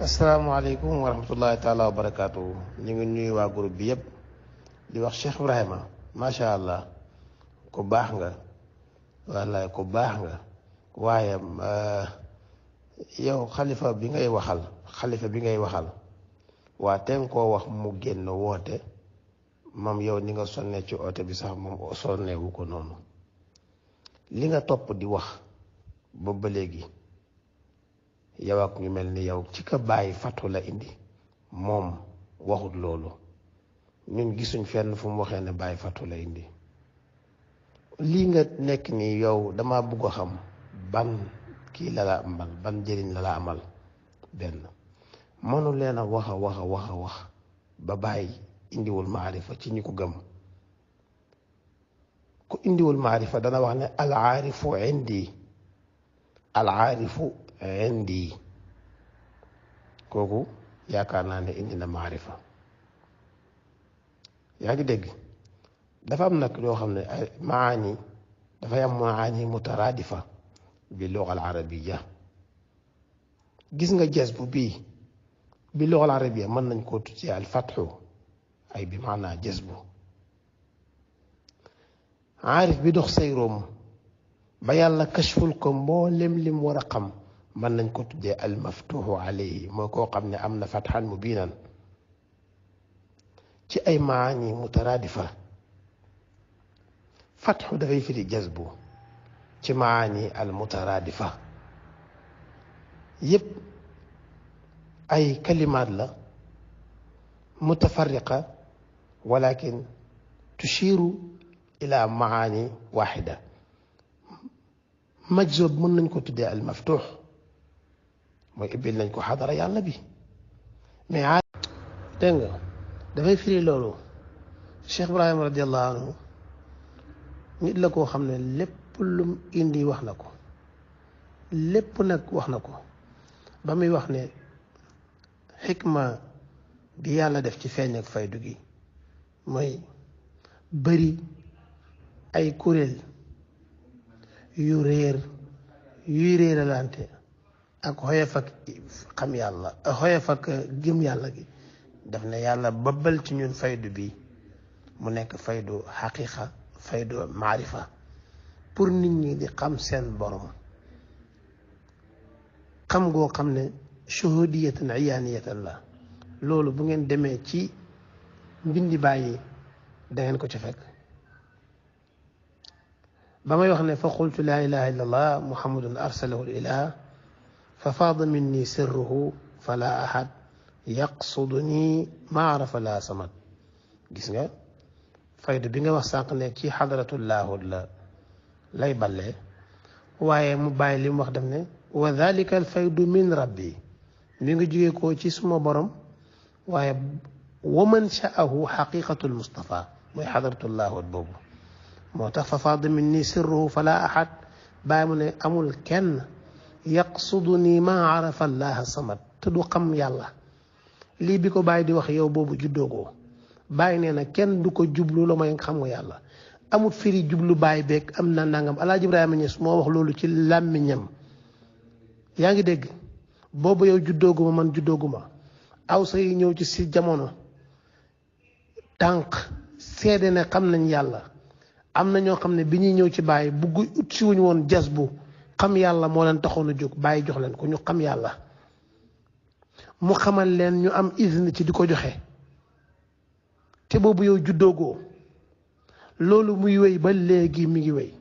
asalaamaaleykum wa rahmatullahi taala wa barakaatu. ñu ngi nuyu waa groupe bi yëpp di wax Cheikh Ibrahima macha allah ku baax nga wallaay ku baax nga waaye yow xalifa bi ngay waxal waa teen koo wax mu génn woote moom yow ni nga sonne ci oote bi sax moom sonnewu ko noonu li nga topp di wax boobu ba léegi yow ak ñu mel ni yow ci ka bàyyi fatu la indi moom waxut loolu ñun gisuñ fenn fu mu waxee ne bàyyi fatu la indi lii nga nekk nii yow dama bugg a xam ban kii la la amal ban njëriñ la la amal benn mënu leen a wax ba bàyyi indiwul maarifa ci ñi ko gëm ku indiwul maarifa dana wax ne al aarifu indi kooku yaakaar naa ne indi na maarifa yaa ngi dégg dafa am nag yoo xam ne ay maani dafay am maani mutaraadifa bi luga al arabiya gis nga jazbu bii bi luga al arabiya mën nañ koo tuddee al fatxu ay bi maanaa jazbu aarif bi dox sayroom ba yàlla kashful ko mboolem lim war a xam mën nañ ko tuddee al maftuxu alayhi mooy koo xam ne am na fatxan mubiinan ci ay maani mutaraadifa fatxu dafay firi jazbu ci maani al mutaraadifa yépp ay kalimaat la mutafarriqa walakin tushiru ila maani waxida majzub mën nañ ko tuddee al maftux mooy ibbil nañ ko xadara yàlla bi mais dégg nga dafay firi loolu Cheikh Ibrahima radiallahu anhu nit la koo xam ne lépp lum indi wax na ko lépp nag wax na ko ba muy wax ne xikma bi yàlla def ci feeñ ak faydu gi mooy bëri ay kuréel yu réer yuy réeralante ak xoyof ak xam yàlla xoyof ak gëm yàlla gi daf ne yàlla babbal ci ñun faydu bi mu nekk faydu xaqiqa faydu maarifa pour nit ñi di xam seen borom xam goo xam ne shuhudiyatan iyaaniyatan la loolu bu ngeen demee ci mbindi bàyyi dangeen ko ci fekk ba may wax ne fa qultu laa ilaha illa allah muhammadun arsalahu l ilah fa faada minni sirruhu fala ahad yaqsuduni ma arafa la samad gis nga faydu bi nga wax sànq ne ci xadratullahud la lay ballee waaye mu bàyyi li mu wax def ne wa dalika al faydu min rabbi mi ngi jógee koo ci suma borom waaye waman sha'ahu xaqiqatul mustafa mooy xadratullahud boobu moo tax fa faada minni sirruhu fala ahad bàyyi mu ne amul kenn yaqsuduni ma arafa allaha samad te du xam yàlla lii bi ko bàyyi di wax yow boobu juddoogoo bàyyi nee na kenn du ko jublu la may xam nga yàlla amul firi jublu bàyyi beeg am na nangam Alaaji Ibrahima Ñas moo wax loolu ci làmmiñam yaa ngi dégg boobu yow juddooguma man juddooguma aw sa yi ñëw ci si jamono tànk seede ne xam nañ yàlla am na ñoo xam ne bi ñuy ñëw ci bàyyi bugg ut si wuñu woon jazbu xam yàlla moo leen taxoon a jóg bàyyi jox leen ko ñu xam yàlla mu xamal leen ñu am izn ci di ko joxe te boobu yow juddoogoo loolu muy wéy ba léegi mi ngi wéy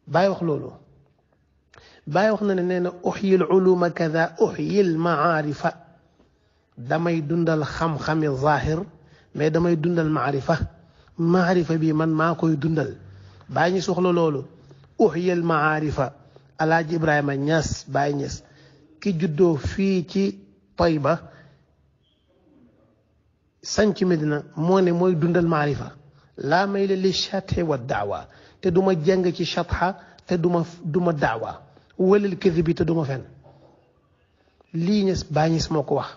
bàyyi wax loolu bàyyi wax na ne nee na uxyil uluma kada uxyil maarifa damay dundal xam-xami zahir mais damay dundal maarifa bi man maa koy dundal bàyyi ñu soxla loolu uxyil maarifa Alaaji Ibrahima Ñas Baay Ñas ki juddoo fii ci Tayba sanc Medina moo ne mooy dundal maarifa laa may la li chatxe wa daawa te duma jàng ci chatxa te duma daawa walal këdi bi te duma fen lii Ñas Baay Ñas moo ko wax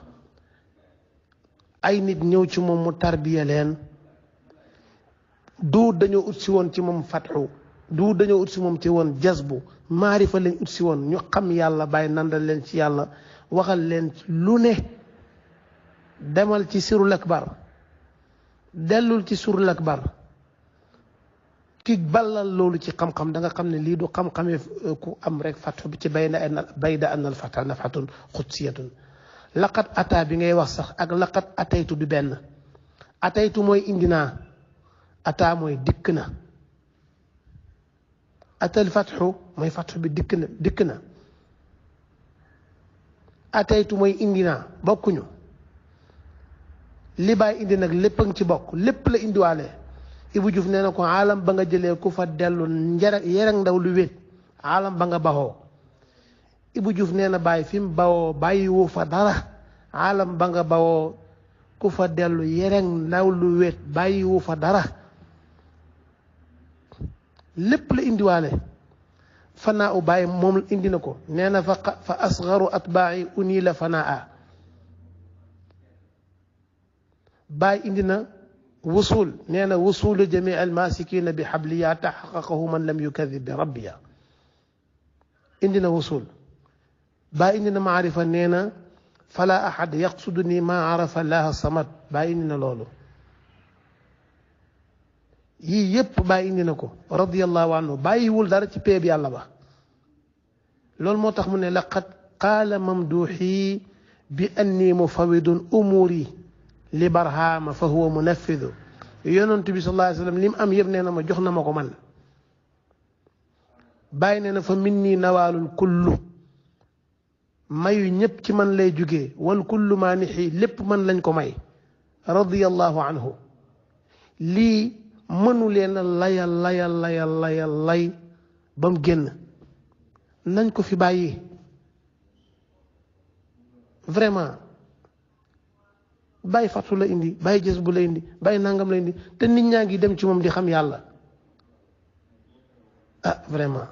ay nit ñëw ci moom mu tarbiya leen du dañoo ut si woon ci moom fatxu du dañoo ut si moom ci woon jazbu maarifa lañ ut si woon ñu xam yàlla bàyyi nandal leen ci yàlla waxal leen lu ne demal ci sirul akbar dellul ci sirul akbar ki ballal loolu ci xam-xam da nga xam ne lii du xam-xamee ku am rek fatxu bi ci bayda an al fatxa nafatun xudsiyatun laqat ata bi ngay wax sax ak laqat ataytu du benn ataytu mooy indi naa ata mooy dikk na atal fatxu mooy fatxu bi dikk na ataytu mooy indi naa bokkuñu li baay indi nag lépp a ngi ci bokk lépp la indiwaale Ibou Diouf nee na ko alam ba nga jëlee ku fa dellu yereng ndaw lu wéet alam ba nga baxoo Ibou Diouf nee na bàyyi fi mu bawoo bàyyiwu fa dara alam ba nga bawoo ku fa dellu yereng ndaw lu wéet bàyyiwu fa dara lépp la indiwaale fanaa u bàyyi moom indi na ko nee na fa asgaru atbaa'i uni la fanaa bàyyi indi na wusul nee na wusulu jamii almasikina bi xabliya taxaqaqahu man lam yukadib bi rabbiya indi na wusul bàyyi indi na maarifa nee na fala ahad yaqsudu ni ma arafa allaha samad bàyyi indi na loolu yii yépp bàyyi indi na ko radiallahu anhu bàyyiwul dara ci péeb yàlla ba loolu moo tax mu ne laqad qaala mamduuxi bi anni mufawidun umuuri li barhaama fa huwa munaffidu yonent bi sallallahu alayhi wa sallam li mu am yëpp nee na ma jox na ma ko man bàyyi nee na fa minni nawaalul kullu mayu ñëpp ci man lay jugee wal kullu maa nixi lépp man lañ ko may radiyallahu anhu lii mënu leen a layal lay ba mu génn nañ ko fi bàyyi vraiment bàyyi fatu la indi bàyyi jës bu la indi bàyyi nangam la indi te nit ñaa ngi dem ci moom di xam yàlla ah vraiment